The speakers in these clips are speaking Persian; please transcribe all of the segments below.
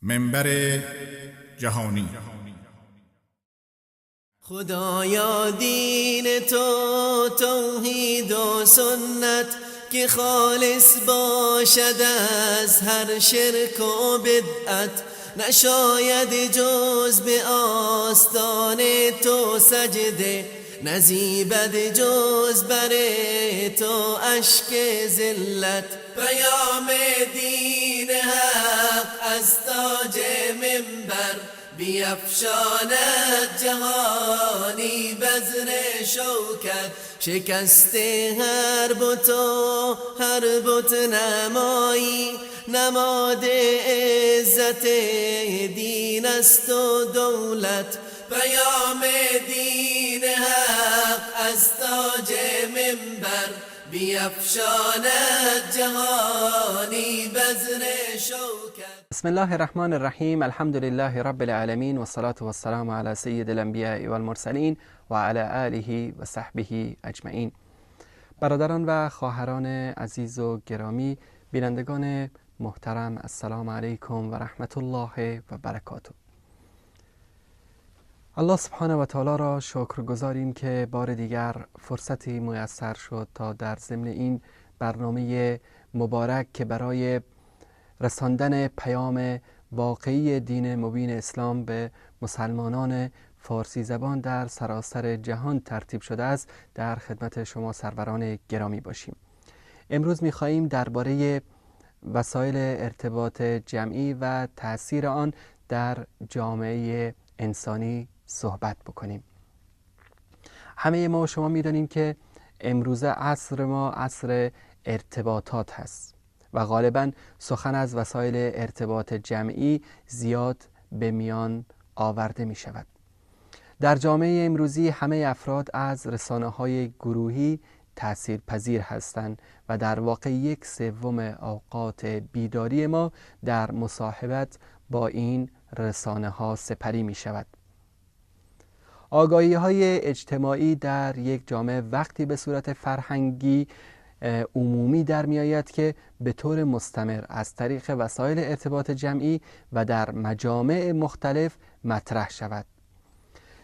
منبر جهانی. خدایا دین تو توحید و سنت که خالص باشد از هر شرک و بدعت، نشاید جز به آستان تو سجده، نزیبد جز بر تو اشک ذلت. پیام دین حق از تاج منبر بیفشاند جهانی بذر شوکت. شکست هر بت و هر بت نمایی، نماد عزت دین است و دولت. پیام دین حق از تاج منبر بیفشاند جهانی بذر شوکت. بسم الله الرحمن الرحیم. الحمد لله رب العالمین و الصلاة و السلام علی سید الانبیاء و المرسلین و علی آله و صحبه اجمعین. برادران و خواهران عزیز و گرامی، بینندگان محترم، السلام علیکم و رحمت الله و برکاته. الله سبحانه و تعالی را شکر گزاریم که بار دیگر فرصتی میسر شد تا در ضمن این برنامه مبارک که برای رساندن پیام واقعی دین مبین اسلام به مسلمانان فارسی زبان در سراسر جهان ترتیب شده است، در خدمت شما سروران گرامی باشیم. امروز می‌خواهیم درباره وسایل ارتباط جمعی و تأثیر آن در جامعه انسانی صحبت بکنیم. همه ما شما می‌دانیم که امروزه عصر ما عصر ارتباطات هست و غالباً سخن از وسایل ارتباط جمعی زیاد به میان آورده می شود. در جامعه امروزی همه افراد از رسانه‌های گروهی تأثیر پذیر هستند و در واقع 1/3 اوقات بیداری ما در مصاحبت با این رسانه‌ها سپری می شود. آگاهی‌های اجتماعی در یک جامعه وقتی به صورت فرهنگی عمومی در می آید که به طور مستمر از طریق وسایل ارتباط جمعی و در مجامع مختلف مطرح شود.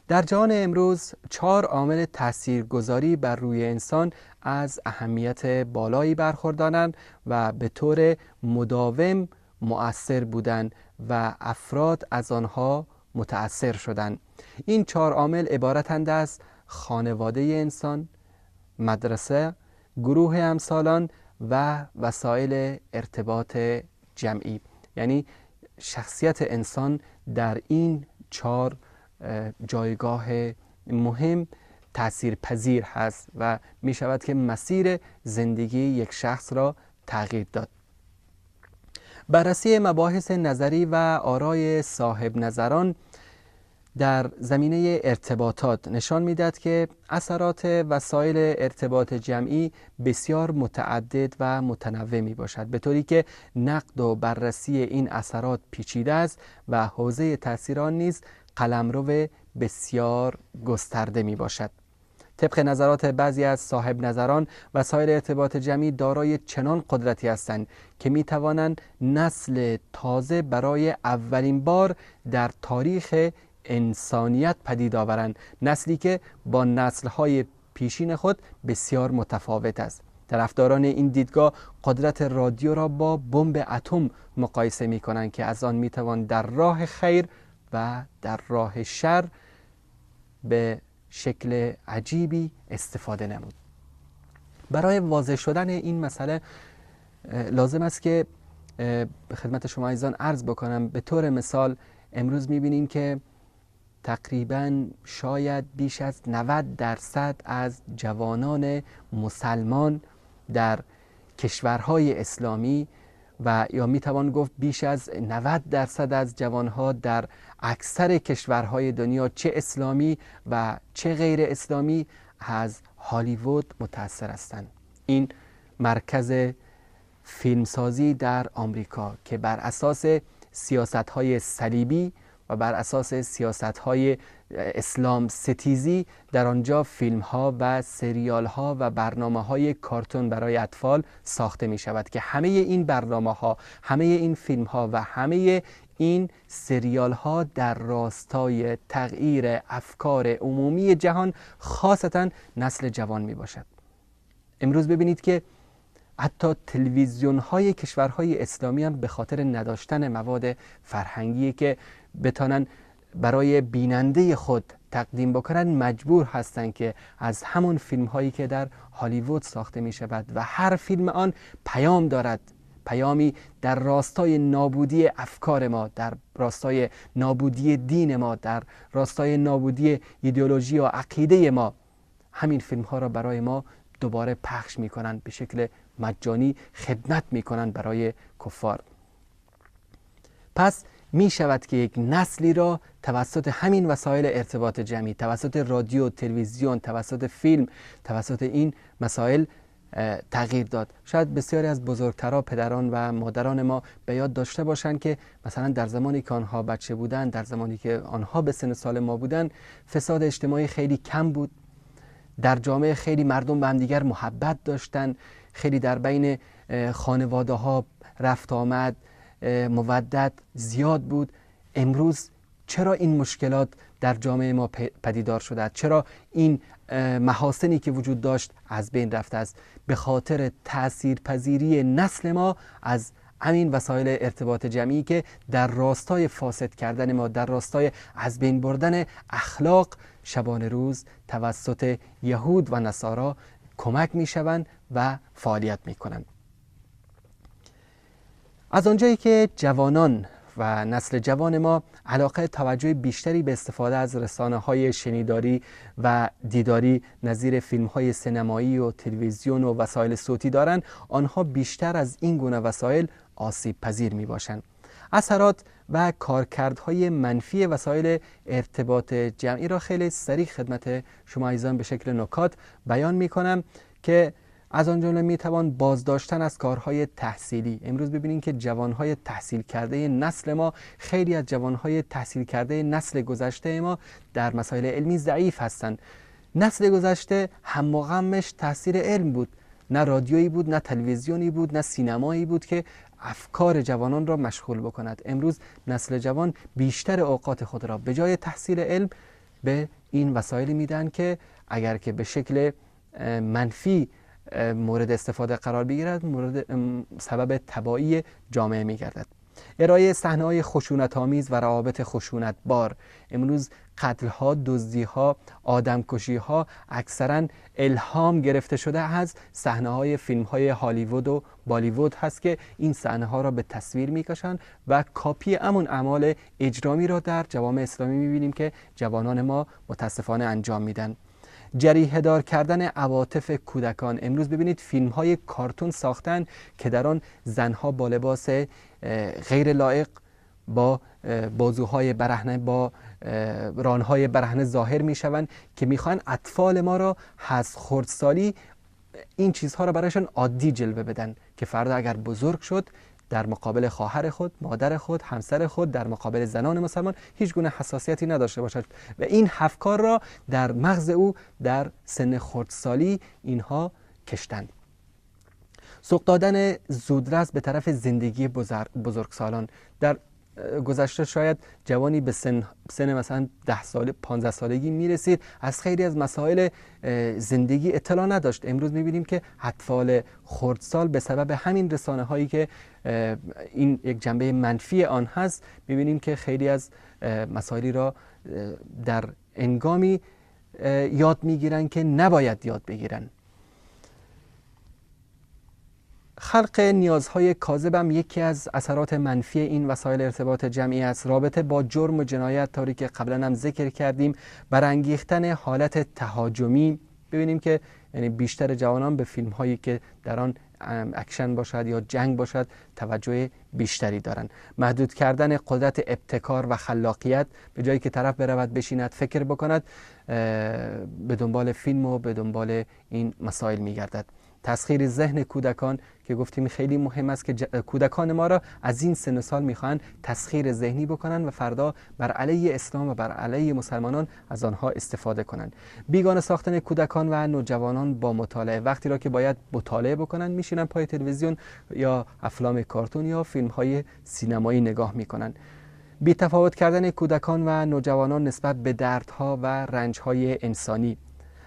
در جهان امروز 4 عامل تاثیرگذاری بر روی انسان از اهمیت بالایی برخوردارند و به طور مداوم مؤثر بودند و افراد از آنها متأثر شدند. این 4 عامل عبارتند از خانواده انسان، مدرسه، گروه همسالان و وسایل ارتباط جمعی. یعنی شخصیت انسان در این 4 جایگاه مهم تأثیر پذیر هست و می شود که مسیر زندگی یک شخص را تغییر داد. بررسی مباحث نظری و آرای صاحب نظران در زمینه ارتباطات نشان می‌دهد که اثرات وسایل ارتباط جمعی بسیار متعدد و متنوع می‌باشد، به طوری که نقد و بررسی این اثرات پیچیده است و حوزه تأثیر آن نیز قلمرو بسیار گسترده می‌باشد. طبق نظرات بعضی از صاحب نظران، وسایل ارتباط جمعی دارای چنان قدرتی هستند که می‌توانند نسل تازه برای اولین بار در تاریخ انسانیت پدید آورند، نسلی که با نسل‌های پیشین خود بسیار متفاوت است. طرفداران این دیدگاه قدرت رادیو را با بمب اتم مقایسه می‌کنند که از آن می‌توان در راه خیر و در راه شر به شکل عجیبی استفاده نمود. برای واضح شدن این مسئله لازم است که به خدمت شما عزیزان عرض بکنم. به طور مثال امروز می‌بینیم که تقریباً شاید بیش از 90% از جوانان مسلمان در کشورهای اسلامی و یا میتوان گفت بیش از 90% از جوانها در اکثر کشورهای دنیا، چه اسلامی و چه غیر اسلامی، از هالیوود متأثر هستند. این مرکز فیلمسازی در آمریکا که بر اساس سیاست‌های صلیبی و بر اساس سیاست‌های اسلام ستیزی در آنجا فیلم‌ها و سریال‌ها و برنامه‌های کارتون برای اطفال ساخته می‌شود که همه این برنامه‌ها، همه این فیلم‌ها و همه این سریال‌ها در راستای تغییر افکار عمومی جهان، خاصتاً نسل جوان میباشد. امروز ببینید که حتی تلویزیون‌های کشورهای اسلامی هم به خاطر نداشتن مواد فرهنگی که بتانن برای بیننده خود تقدیم بکنن، مجبور هستند که از همون فیلم‌هایی که در هالیوود ساخته می‌شود و هر فیلم آن پیام دارد، پیامی در راستای نابودی افکار ما، در راستای نابودی دین ما، در راستای نابودی ایدئولوژی و عقیده ما، همین فیلم ها را برای ما دوباره پخش می کنند، به شکل مجانی خدمت می کنند برای کفار. پس می شود که یک نسلی را توسط همین وسایل ارتباط جمعی، توسط رادیو، تلویزیون، توسط فیلم، توسط این مسائل تغییر داد. شاید بسیاری از بزرگترها، پدران و مادران ما به یاد داشته باشند که مثلا در زمانی که آنها بچه بودند، در زمانی که آنها به سن سال ما بودند، فساد اجتماعی خیلی کم بود، در جامعه خیلی مردم به هم دیگر محبت داشتند، خیلی در بین خانواده ها رفت آمد، مودت زیاد بود. امروز چرا این مشکلات در جامعه ما پدیدار شده؟ چرا این محاسنی که وجود داشت از بین رفته است؟ به خاطر تاثیرپذیری نسل ما از همین وسایل ارتباط جمعی که در راستای فاسد کردن ما، در راستای از بین بردن اخلاق شبانه روز توسط یهود و نصارا کمک میشوند و فعالیت میکنند. از آنجایی که جوانان و نسل جوان ما علاقه توجه بیشتری به استفاده از رسانه‌های شنیداری و دیداری نظیر فیلم‌های سینمایی و تلویزیون و وسایل صوتی دارند، آنها بیشتر از این گونه وسایل آسیب پذیر می‌باشند. اثرات و کارکردهای منفی وسایل ارتباط جمعی را خیلی سریع خدمت شما عزیزان به شکل نکات بیان می‌کنم که از آن جمله میتوان بازداشتن از کارهای تحصیلی. امروز ببینید که جوانهای تحصیل کرده نسل ما، خیلی از جوانهای تحصیل کرده نسل گذشته ما در مسائل علمی ضعیف هستند. نسل گذشته هم و غمش تاثیر علم بود، نه رادیویی بود، نه تلویزیونی بود، نه سینمایی بود که افکار جوانان را مشغول بکند. امروز نسل جوان بیشتر اوقات خود را به جای تحصیل علم به این وسایل میدن که اگر که به شکل منفی مورد استفاده قرار بگیرد، مورد سبب تباهی جامعه می‌گردد. ارائه صحنه‌های خشونت‌آمیز و روابط خشونت‌بار. امروز قتل‌ها، دزدی‌ها، آدمکشی‌ها اکثراً الهام گرفته شده از صحنه‌های فیلم‌های هالیوود و بالیوود هست که این صحنه‌ها را به تصویر می‌کشند و کاپی همون اعمال اجرامی را در جوامع اسلامی می‌بینیم که جوانان ما متأسفانه انجام میدن. جریحه دار کردن عواطف کودکان. امروز ببینید فیلم های کارتون ساختن که در آن زنها با لباس غیر لایق، با بازوهای برهنه، با رانهای برهنه ظاهر می شوند که می خواهند اطفال ما را از خردسالی این چیزها را برایشان عادی جلوه بدن که فردا اگر بزرگ شد در مقابل خواهر خود، مادر خود، همسر خود، در مقابل زنان مسلمان هیچ گونه حساسیتی نداشته باشد و این افکار را در مغز او در سن خردسالی اینها کشتند. سوق دادن زودرس به طرف زندگی بزرگسالان. در گذشته شاید جوانی به سن مثلا 10 ساله 15 سالگی میرسید، از خیلی از مسائل زندگی اطلاع نداشت. امروز میبینیم که اطفال خردسال به سبب همین رسانه هایی که این یک جنبه منفی آن هست، میبینیم که خیلی از مسائلی را در انگامی یاد میگیرن که نباید یاد بگیرن. خلق نیازهای کاذب هم یکی از اثرات منفی این وسایل ارتباط جمعی است. رابطه با جرم و جنایت، طوری که قبلا هم ذکر کردیم، برانگیختن حالت تهاجمی. ببینیم که یعنی بیشتر جوانان به فیلم هایی که در آن اکشن باشد یا جنگ باشد توجه بیشتری دارن. محدود کردن قدرت ابتکار و خلاقیت، به جایی که طرف برود بشیند فکر بکند، به دنبال فیلم و به دنبال این مسائل میگردد. تسخیر ذهن کودکان که گفتیم خیلی مهم است که کودکان ما را از این سن و سال میخوان تسخیر ذهنی بکنن و فردا بر علیه اسلام و بر علیه مسلمانان از آنها استفاده کنند. بیگانه ساختن کودکان و نوجوانان با مطالعه، وقتی را که باید مطالعه بکنن میشینن پای تلویزیون یا افلام کارتون یا فیلم های سینمایی نگاه میکنن. بی تفاوت کردن کودکان و نوجوانان نسبت به دردها و رنجهای انسانی،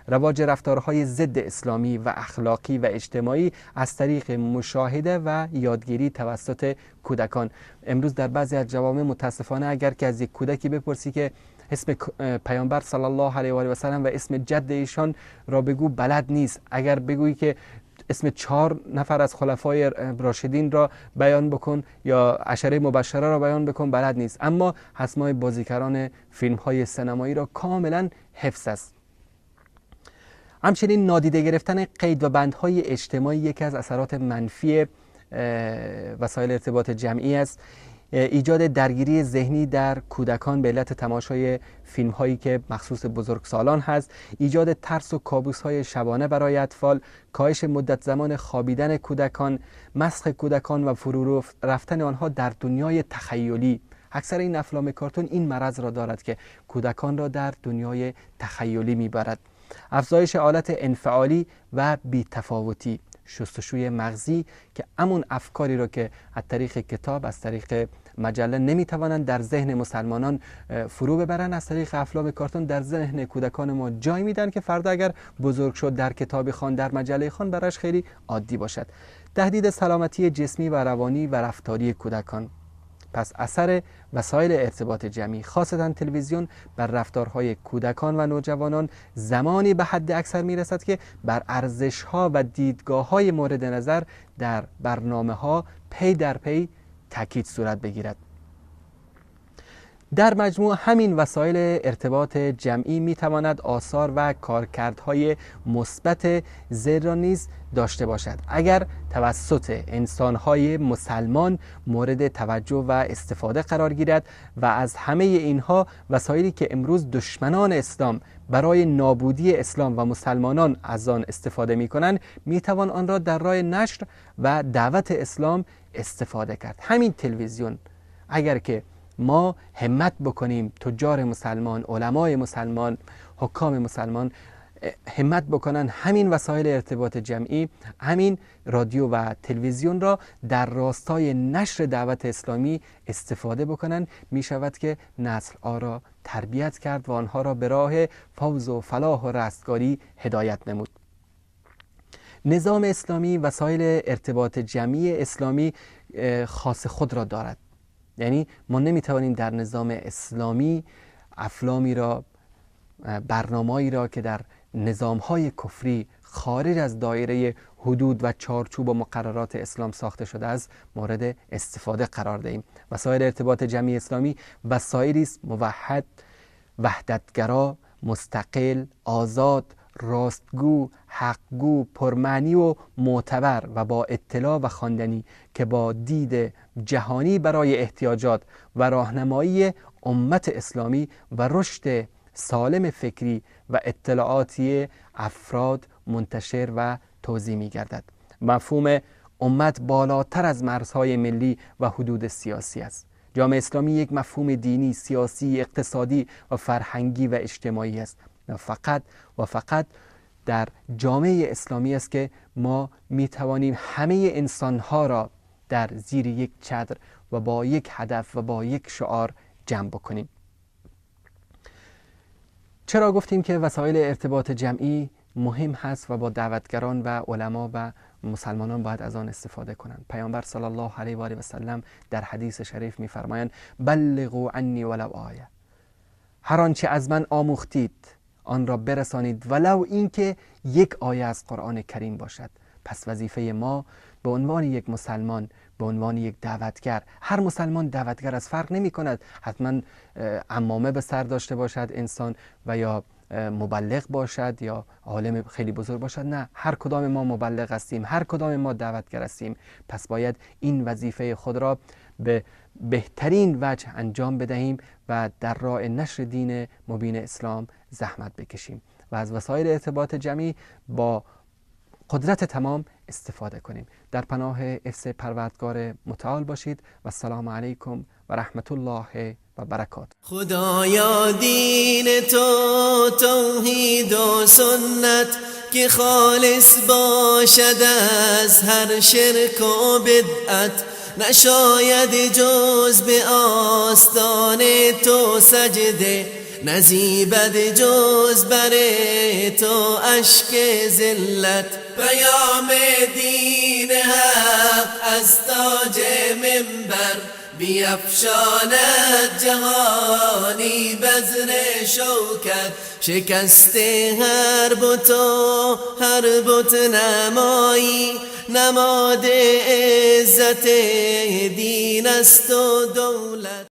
رواج رفتارهای ضد اسلامی و اخلاقی و اجتماعی از طریق مشاهده و یادگیری توسط کودکان. امروز در بعضی از جوامع متاسفانه اگر که از یک کودکی بپرسی که اسم پیامبر صلی الله علیه و آله و سلم و اسم جد ایشان را بگو، بلد نیست. اگر بگویی که اسم 4 نفر از خلفای راشدین را بیان بکن یا عشره مبشره را بیان بکن، بلد نیست. اما اسمای بازیگران فیلم های سینمایی را کاملا حفظ است. همچنین نادیده گرفتن قید و بندهای اجتماعی یکی از اثرات منفی وسایل ارتباط جمعی است. ایجاد درگیری ذهنی در کودکان به علت تماشای فیلم هایی که مخصوص بزرگسالان هست، ایجاد ترس و کابوس های شبانه برای اطفال، کاهش مدت زمان خوابیدن کودکان، مسخ کودکان و فرو رفتن آنها در دنیای تخیلی. اکثر این افلام کارتون این مرض را دارد که کودکان را در دنیای تخیلی میبرد. افزایش حالت انفعالی و بی‌تفاوتی، شستشوی مغزی که همون افکاری را که از طریق کتاب، از طریق مجله نمیتوانند در ذهن مسلمانان فرو ببرن، از طریق افلام کارتون در ذهن کودکان ما جای میدن که فردا اگر بزرگ شد در کتابی خوان، در مجله خوان، براش خیلی عادی باشد. تهدید سلامتی جسمی و روانی و رفتاری کودکان. پس اثر وسایل ارتباط جمعی خاصتا تلویزیون بر رفتارهای کودکان و نوجوانان زمانی به حد اکثر میرسد که بر ارزش‌ها و دیدگاه‌های مورد نظر در برنامه‌ها پی در پی تاکید صورت بگیرد. در مجموع همین وسایل ارتباط جمعی میتواند آثار و کارکردهای مثبت زیر را نیز داشته باشد اگر توسط انسانهای مسلمان مورد توجه و استفاده قرار گیرد و از همه اینها وسایلی که امروز دشمنان اسلام برای نابودی اسلام و مسلمانان از آن استفاده می‌کنند میتوان آن را در راه نشر و دعوت اسلام استفاده کرد. همین تلویزیون اگر که ما همت بکنیم، تجار مسلمان، علمای مسلمان، حکام مسلمان همت بکنن همین وسایل ارتباط جمعی، همین رادیو و تلویزیون را در راستای نشر دعوت اسلامی استفاده بکنن، می شود که نسل ها را تربیت کرد و آنها را به راه فوز و فلاح و رستگاری هدایت نمود. نظام اسلامی وسایل ارتباط جمعی اسلامی خاص خود را دارد. یعنی ما نمیتوانیم در نظام اسلامی افلامی را، برنامه‌ای را که در نظام‌های کفری خارج از دایره حدود و چارچوب و مقررات اسلام ساخته شده است مورد استفاده قرار دهیم. وسایل ارتباط جمعی اسلامی وسایلی است موحد، وحدتگرا، مستقل، آزاد، راستگو، حقگو، پرمعنی و معتبر و با اطلاع و خواندنی که با دید جهانی برای احتیاجات و راهنمایی امت اسلامی و رشد سالم فکری و اطلاعاتی افراد منتشر و توزیع می گردد. مفهوم امت بالاتر از مرزهای ملی و حدود سیاسی است. جامعه اسلامی یک مفهوم دینی، سیاسی، اقتصادی و فرهنگی و اجتماعی است. فقط در جامعه اسلامی است که ما می توانیم همه انسانها را در زیر یک چتر و با یک هدف و با یک شعار جمع بکنیم. چرا گفتیم که وسایل ارتباط جمعی مهم هست و با دعوتگران و علما و مسلمانان باید از آن استفاده کنند؟ پیامبر صلی الله علیه و آله و سلم در حدیث شریف می‌فرمایند بلغوا عنی ولو آیه، هر آنچه از من آموختید آن را برسانید ولو اینکه یک آیه از قرآن کریم باشد. پس وظیفه ما به عنوان یک مسلمان، به عنوان یک دعوتگر، هر مسلمان دعوتگر از فرق نمی کند حتما عمامه به سر داشته باشد انسان و یا مبلغ باشد یا عالم خیلی بزرگ باشد، نه، هر کدام ما مبلغ هستیم، هر کدام ما دعوتگر هستیم. پس باید این وظیفه خود را به بهترین وجه انجام بدهیم و در راه نشر دین مبین اسلام زحمت بکشیم و از وسایل ارتباط جمعی با قدرت تمام استفاده کنیم. در پناه حفظ پروردگار متعال باشید و السلام علیکم و رحمت الله و برکات. خدایا دین تو توحید و سنت که خالص باشد از هر شرک و بدعت، نشاید جز به آستان تو سجده، نزیبد جز بر تو اشک ذلت. پیام دین حق از تاج منبر بیفشاند جهانی بذر شوکت، شکست هر بت و هر بت نمایی، نماد عزت دین است و دولت.